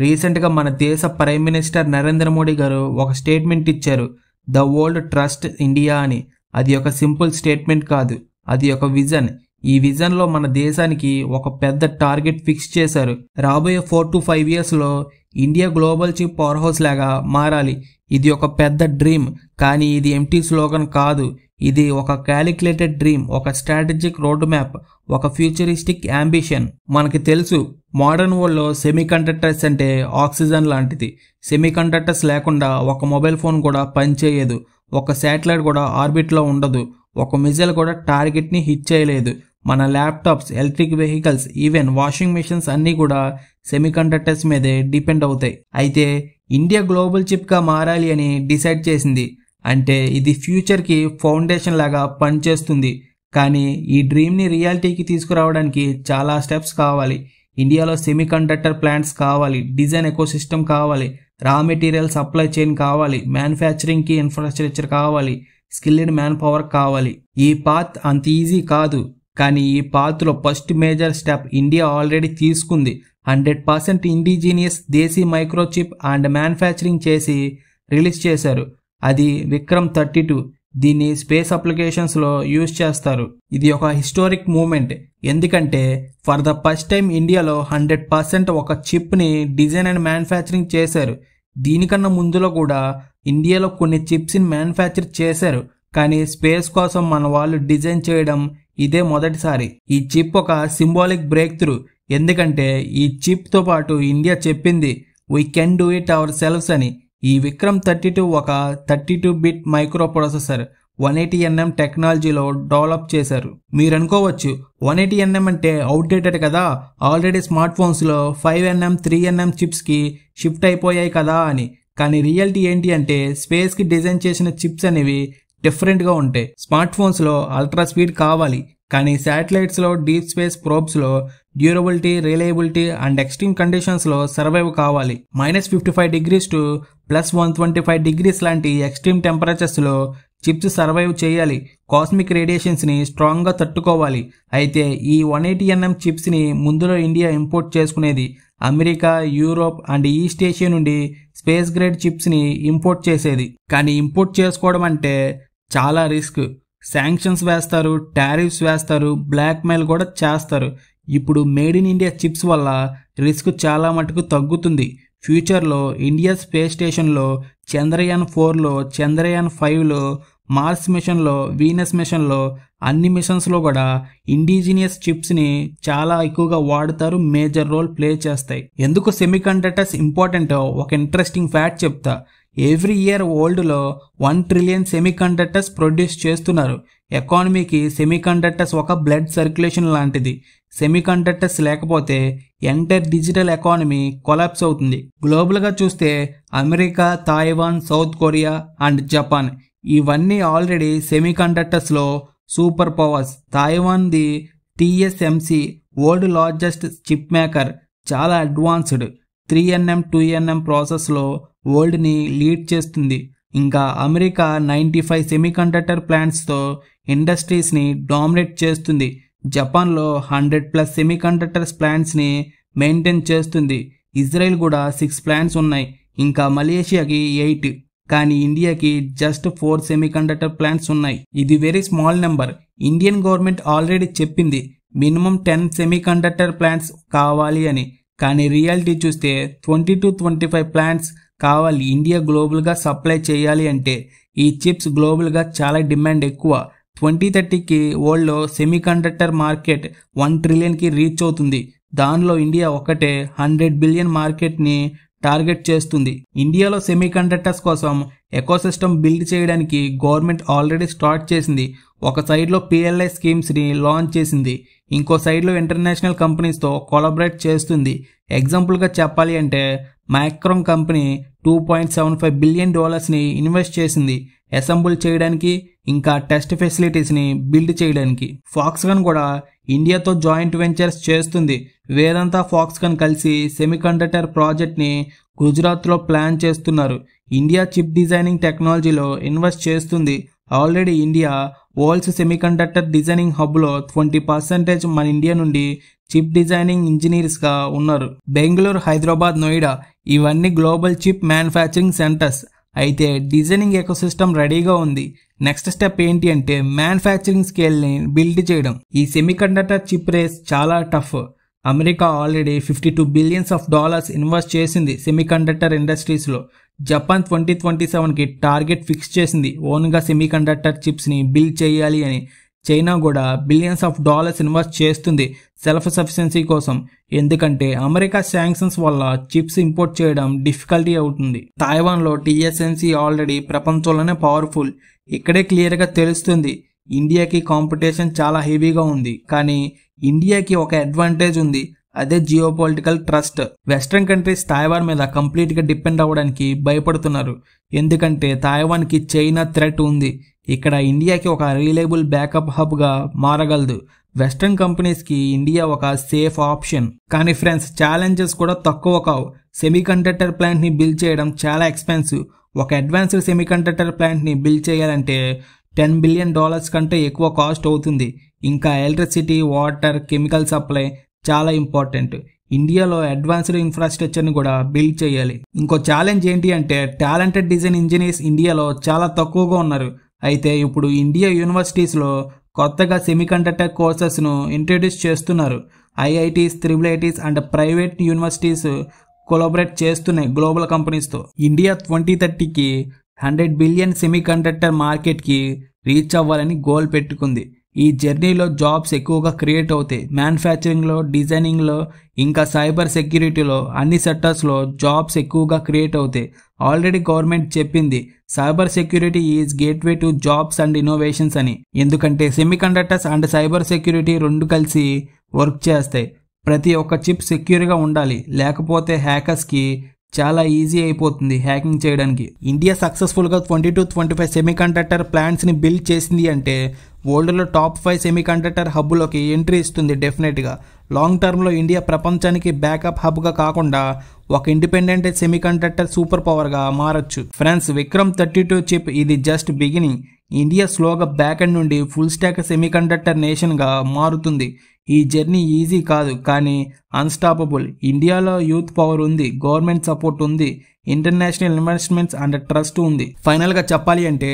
రీసెంట్గా మన దేశ ప్రైమ్ మినిస్టర్ నరేంద్ర మోడీ గారు ఒక స్టేట్మెంట్ ఇచ్చారు, ద వరల్డ్ ట్రస్ట్ ఇండియా అని. అది ఒక సింపుల్ స్టేట్మెంట్ కాదు, అది ఒక విజన్. ఈ విజన్లో మన దేశానికి ఒక పెద్ద టార్గెట్ ఫిక్స్ చేశారు. రాబోయే 4 to 5 ఇయర్స్లో India global chip power house లాగా మారాలి. ఇది ఒక పెద్ద డ్రీమ్, కానీ ఇది ఎంటీ స్లోగన్ కాదు. ఇది ఒక క్యాలిక్యులేటెడ్ డ్రీమ్, ఒక స్ట్రాటజిక్ రోడ్ మ్యాప్, ఒక ఫ్యూచరిస్టిక్ అంబిషన్. మనకి తెలుసు, మోడర్న్ వరల్డ్లో సెమీకండక్టర్స్ అంటే ఆక్సిజన్ లాంటిది. సెమీకండక్టర్స్ లేకుండా ఒక మొబైల్ ఫోన్ కూడా పనిచేయదు, ఒక శాటిలైట్ కూడా ఆర్బిట్లో ఉండదు, ఒక మిజైల్ కూడా టార్గెట్ని హిట్ చేయలేదు. మన laptops, electric vehicles, even washing machines అన్నీ కూడా సెమీకండక్టర్స్ మీదే డిపెండ్ అవుతాయి. అయితే ఇండియా గ్లోబల్ చిప్గా మారాలి అని డిసైడ్ చేసింది. అంటే ఇది ఫ్యూచర్కి ఫౌండేషన్ లాగా పనిచేస్తుంది. కానీ ఈ డ్రీమ్ని రియాలిటీకి తీసుకురావడానికి చాలా స్టెప్స్ కావాలి. ఇండియాలో సెమీకండక్టర్ ప్లాంట్స్ కావాలి, డిజైన్ ఎకోసిస్టమ్ కావాలి, రా మెటీరియల్ సప్లై చైన్ కావాలి, మ్యానుఫ్యాక్చరింగ్కి ఇన్ఫ్రాస్ట్రక్చర్ కావాలి, స్కిల్డ్ మ్యాన్ పవర్ కావాలి. ఈ పాత్ అంత ఈజీ కాదు, కానీ ఈ పాత్లో first major step India already తీసుకుంది. 100% ఇండిజీనియస్ దేశీ మైక్రోచిప్ అండ్ మ్యానుఫ్యాక్చరింగ్ చేసి రిలీజ్ చేశారు. అది విక్రమ్ 32. దీన్ని స్పేస్ అప్లికేషన్స్లో యూజ్ చేస్తారు. ఇది ఒక హిస్టారిక్ మూమెంట్, ఎందుకంటే ఫర్ ద ఫస్ట్ టైం ఇండియాలో 100% ఒక చిప్ని డిజైన్ అండ్ మ్యానుఫ్యాక్చరింగ్ చేశారు. దీనికన్నా ముందులో కూడా ఇండియాలో కొన్ని చిప్స్ని మ్యానుఫ్యాక్చర్ చేశారు, కానీ స్పేస్ కోసం మన వాళ్ళు డిజైన్ చేయడం ఇదే మొదటిసారి. ఈ చిప్ ఒక సింబాలిక్ బ్రేక్ త్రూ, ఎందుకంటే ఈ చిప్తో పాటు ఇండియా చెప్పింది we can do it our selves అని. ఈ విక్రమ్ 32 ఒక 32-బిట్ మైక్రో ప్రాసెసర్ 180nm టెక్నాలజీలో డెవలప్ చేశారు. మీరు అనుకోవచ్చు 180nm అంటే అవుట్డేటెడ్ కదా, ఆల్రెడీ స్మార్ట్ ఫోన్స్లో 5nm 3nm చిప్స్కి షిఫ్ట్ అయిపోయాయి కదా అని. కానీ రియాలిటీ ఏంటి అంటే స్పేస్కి డిజైన్ చేసిన చిప్స్ అనేవి డిఫరెంట్గా ఉంటాయి. స్మార్ట్ ఫోన్స్లో అల్ట్రా స్పీడ్ కావాలి, కానీ శాటిలైట్స్లో, డీప్ స్పేస్ ప్రోబ్స్లో డ్యూరబిలిటీ, రిలయబిలిటీ అండ్ ఎక్స్ట్రీమ్ కండిషన్స్లో సర్వైవ్ కావాలి. -55 degrees to +125 degrees లాంటి ఎక్స్ట్రీమ్ టెంపరేచర్స్లో చిప్స్ సర్వైవ్ చేయాలి. కాస్మిక్ రేడియేషన్స్ని స్ట్రాంగ్గా తట్టుకోవాలి. అయితే ఈ 180nm చిప్స్ని ముందులో ఇండియా ఇంపోర్ట్ చేసుకునేది. America, Europe and East Asia నుండి స్పేస్ గ్రేడ్ చిప్స్ని ఇంపోర్ట్ చేసేది. కానీ ఇంపోర్ట్ చేసుకోవడం అంటే చాలా రిస్క్. శాంక్షన్స్ వేస్తారు, టారిఫ్స్ వేస్తారు, బ్లాక్మెయిల్ కూడా చేస్తారు. ఇప్పుడు మేడ్ ఇన్ ఇండియా చిప్స్ వల్ల రిస్క్ చాలా మటుకు తగ్గుతుంది. ఫ్యూచర్లో ఇండియా స్పేస్ స్టేషన్లో, చంద్రయాన్ 4లో, చంద్రయాన్ 5లో, మార్స్ మిషన్లో, వీనస్ మిషన్లో, అన్ని మిషన్స్లో కూడా ఇండిజినియస్ చిప్స్ని చాలా ఎక్కువగా వాడుతారు, మేజర్ రోల్ ప్లే చేస్తాయి. ఎందుకు సెమీకండక్టర్స్ ఇంపార్టెంటో ఒక ఇంట్రెస్టింగ్ ఫ్యాక్ట్ చెప్తా. ఎవ్రీ ఇయర్ వరల్డ్లో 1 trillion సెమీకండక్టర్స్ ప్రొడ్యూస్ చేస్తున్నారు. ఎకానమీకి సెమీకండక్టర్స్ ఒక బ్లడ్ సర్క్యులేషన్ లాంటిది. సెమీకండక్టర్స్ లేకపోతే ఎంటైర్ డిజిటల్ ఎకానమీ కొలాప్స్ అవుతుంది. గ్లోబల్గా చూస్తే America, Taiwan, South Korea and Japan ఇవన్నీ ఆల్రెడీ సెమీకండక్టర్స్లో super powers. Taiwan the TSMC world largest chip maker, చాలా అడ్వాన్స్డ్ 3nm 2nm ప్రాసెస్లో వరల్డ్ని లీడ్ చేస్తుంది. ఇంకా అమెరికా 95 సెమీకండక్టర్ ప్లాంట్స్తో ఇండస్ట్రీస్ని డామినేట్ చేస్తుంది. జపాన్లో 100+ సెమీకండక్టర్స్ ప్లాంట్స్ని మెయింటైన్ చేస్తుంది. ఇజ్రాయెల్ కూడా 6 ప్లాంట్స్ ఉన్నాయి. ఇంకా మలేషియాకి 8. కానీ ఇండియాకి జస్ట్ 4 సెమీకండక్టర్ ప్లాంట్స్ ఉన్నాయి. ఇది very small number. Indian government already చెప్పింది మినిమం 10 సెమీకండక్టర్ ప్లాంట్స్ కావాలి అని. కానీ రియాలిటీ చూస్తే 20 to 25 ప్లాంట్స్ కావాలి ఇండియా గ్లోబల్గా సప్లై చేయాలి అంటే. ఈ చిప్స్ గ్లోబల్గా చాలా డిమాండ్ ఎక్కువ. 2030కి వరల్డ్లో సెమీకండక్టర్ మార్కెట్ 1 trillion రీచ్ అవుతుంది. దానిలో ఇండియా ఒక్కటే 100 billion మార్కెట్ని టార్గెట్ చేస్తుంది. ఇండియాలో సెమీకండక్టర్స్ కోసం ఎకోసిస్టమ్ బిల్డ్ చేయడానికి గవర్నమెంట్ ఆల్రెడీ స్టార్ట్ చేసింది. ఒక సైడ్లో PLI స్కీమ్స్ని లాంచ్ చేసింది, ఇంకో సైడ్లో ఇంటర్నేషనల్ కంపెనీస్తో కొలాబరేట్ చేస్తుంది. ఎగ్జాంపుల్గా చెప్పాలి అంటే మైక్రాన్ కంపెనీ $2.75 billion ఇన్వెస్ట్ చేసింది అసెంబుల్ చేయడానికి, ఇంకా టెస్ట్ ఫెసిలిటీస్ని బిల్డ్ చేయడానికి. ఫాక్స్కాన్ కూడా ఇండియాతో జాయింట్ వెంచర్స్ చేస్తుంది. వేదాంత, ఫాక్స్కాన్ కలిసి సెమీకండక్టర్ ప్రాజెక్ట్ని గుజరాత్లో ప్లాన్ చేస్తున్నారు. India chip designing technology invest చేస్తుంది. Already India world's semiconductor designing హబ్లో 20% మన ఇండియా నుండి చిప్ డిజైనింగ్ ఇంజనీర్స్గా ఉన్నారు. బెంగళూరు, హైదరాబాద్, నోయిడా ఇవన్నీ గ్లోబల్ చిప్ మ్యానుఫ్యాక్చరింగ్ సెంటర్స్. అయితే డిజైనింగ్ ఎకోసిస్టమ్ రెడీగా ఉంది. నెక్స్ట్ స్టెప్ ఏంటి అంటే మ్యానుఫ్యాక్చరింగ్ స్కేల్ని బిల్డ్ చేయడం. ఈ సెమీకండక్టర్ చిప్ రేస్ చాలా tough. America already $52 billions invest చేసింది సెమీకండక్టర్ ఇండస్ట్రీస్లో. జపాన్ 2027కి టార్గెట్ ఫిక్స్ చేసింది ఓన్గా సెమీకండక్టర్ చిప్స్ని బిల్డ్ చేయాలి అని. చైనా కూడా $బిలియన్స్ ఇన్వెస్ట్ చేస్తుంది సెల్ఫ్ సఫిషియన్సీ కోసం. ఎందుకంటే అమెరికా శాంక్షన్స్ వల్ల చిప్స్ ఇంపోర్ట్ చేయడం డిఫికల్టీ అవుతుంది. తైవాన్లో TSMC ఆల్రెడీ ప్రపంచంలోనే పవర్ఫుల్. ఇక్కడే క్లియర్గా తెలుస్తుంది ఇండియాకి కాంపిటీషన్ చాలా హెవీగా ఉంది. కానీ ఇండియాకి ఒక అడ్వాంటేజ్ ఉంది, అదే geopolitical trust. Western countries Taiwan మీద కంప్లీట్గా డిపెండ్ అవ్వడానికి భయపడుతున్నారు. ఎందుకంటే తైవాన్కి చైనా థ్రెట్ ఉంది. ఇక్కడ ఇండియాకి ఒక రిలయబుల్ బ్యాకప్ హబ్గా మారగలదు. వెస్ట్రన్ కంపెనీస్కి ఇండియా ఒక సేఫ్ ఆప్షన్. కానీ ఫ్రెండ్స్, ఛాలెంజెస్ కూడా తక్కువ కావు. సెమీకండక్టర్ ప్లాంట్ని బిల్డ్ చేయడం చాలా ఎక్స్పెన్సివ్. ఒక అడ్వాన్స్డ్ సెమీకండక్టర్ ప్లాంట్ని బిల్డ్ చేయాలంటే $10 బిలియన్ కంటే ఎక్కువ కాస్ట్ అవుతుంది. ఇంకా ఎలక్ట్రిసిటీ, వాటర్, కెమికల్ సప్లై చాలా ఇంపార్టెంట్. ఇండియాలో అడ్వాన్స్డ్ ఇన్ఫ్రాస్ట్రక్చర్ని కూడా బిల్డ్ చేయాలి. ఇంకో ఛాలెంజ్ ఏంటి అంటే టాలెంటెడ్ డిజైన్ ఇంజనీర్స్ ఇండియాలో చాలా తక్కువగా ఉన్నారు. అయితే ఇప్పుడు ఇండియా యూనివర్సిటీస్లో కొత్తగా సెమీకండక్టర్ కోర్సెస్ను ఇంట్రడ్యూస్ చేస్తున్నారు. IITs, IIITs and private universities collaborate చేస్తున్నాయి గ్లోబల్ కంపెనీస్తో. ఇండియా 2030కి $100 బిలియన్ సెమీకండక్టర్ మార్కెట్కి రీచ్ అవ్వాలని గోల్ పెట్టుకుంది. ఈ జర్నీలో జాబ్స్ ఎక్కువగా క్రియేట్ అవుతాయి. మ్యానుఫ్యాక్చరింగ్లో, డిజైనింగ్లో, ఇంకా సైబర్ సెక్యూరిటీలో అన్ని సెక్టర్స్లో జాబ్స్ ఎక్కువగా క్రియేట్ అవుతాయి. ఆల్రెడీ గవర్నమెంట్ చెప్పింది cyber security is gateway to jobs and innovations అని. ఎందుకంటే సెమీకండక్టర్స్ అండ్ సైబర్ సెక్యూరిటీ రెండు కలిసి వర్క్ చేస్తాయి. ప్రతి ఒక్క చిప్ సెక్యూర్గా ఉండాలి, లేకపోతే హ్యాకర్స్కి చాలా ఈజీ అయిపోతుంది హ్యాకింగ్ చేయడానికి. ఇండియా సక్సెస్ఫుల్గా 20-25 సెమీకండక్టర్ ప్లాంట్స్ని బిల్డ్ చేసింది అంటే వరల్డ్లో టాప్ 5 సెమీకండక్టర్ హబ్లోకి ఎంట్రీ ఇస్తుంది డెఫినెట్గా. లాంగ్ టర్మ్లో ఇండియా ప్రపంచానికి బ్యాకప్ హబ్గా కాకుండా ఒక ఇండిపెండెంట్ సెమీకండక్టర్ సూపర్ పవర్గా మారచ్చు. ఫ్రెండ్స్, విక్రమ్ 32 చిప్ ఇది జస్ట్ బిగినింగ్. ఇండియా స్లోగా బ్యాక్ ఎండ్ నుండి ఫుల్ స్టాక్ సెమీకండక్టర్ నేషన్గా మారుతుంది. ఈ జర్నీ ఈజీ కాదు, కానీ అన్స్టాపబుల్. ఇండియాలో యూత్ పవర్ ఉంది, గవర్నమెంట్ సపోర్ట్ ఉంది, ఇంటర్నేషనల్ ఇన్వెస్ట్మెంట్స్ అండ్ ట్రస్ట్ ఉంది. ఫైనల్గా చెప్పాలి అంటే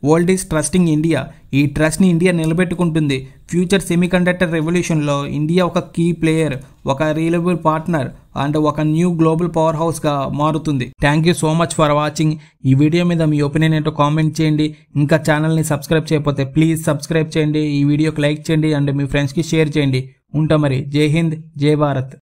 వరల్డ్ ఈజ్ ట్రస్టింగ్ ఇండియా. ఈ ట్రస్ట్ని ఇండియా నిలబెట్టుకుంటుంది. ఫ్యూచర్ సెమీకండక్టర్ రెవల్యూషన్లో ఇండియా ఒక కీ ప్లేయర్, ఒక రిలయబుల్ పార్ట్నర్ అండ్ ఒక న్యూ గ్లోబల్ పవర్ హౌస్గా మారుతుంది. Thank you so much for watching. ఈ వీడియో మీద మీ ఒపీనియన్ ఏంటో కామెంట్ చేయండి. ఇంకా ఛానల్ని సబ్స్క్రైబ్ చేయకపోతే ప్లీజ్ సబ్స్క్రైబ్ చేయండి. ఈ వీడియోకి లైక్ చేయండి అండ్ మీ ఫ్రెండ్స్కి షేర్ చేయండి. ఉంటా మరి. జై హింద్, జై భారత్.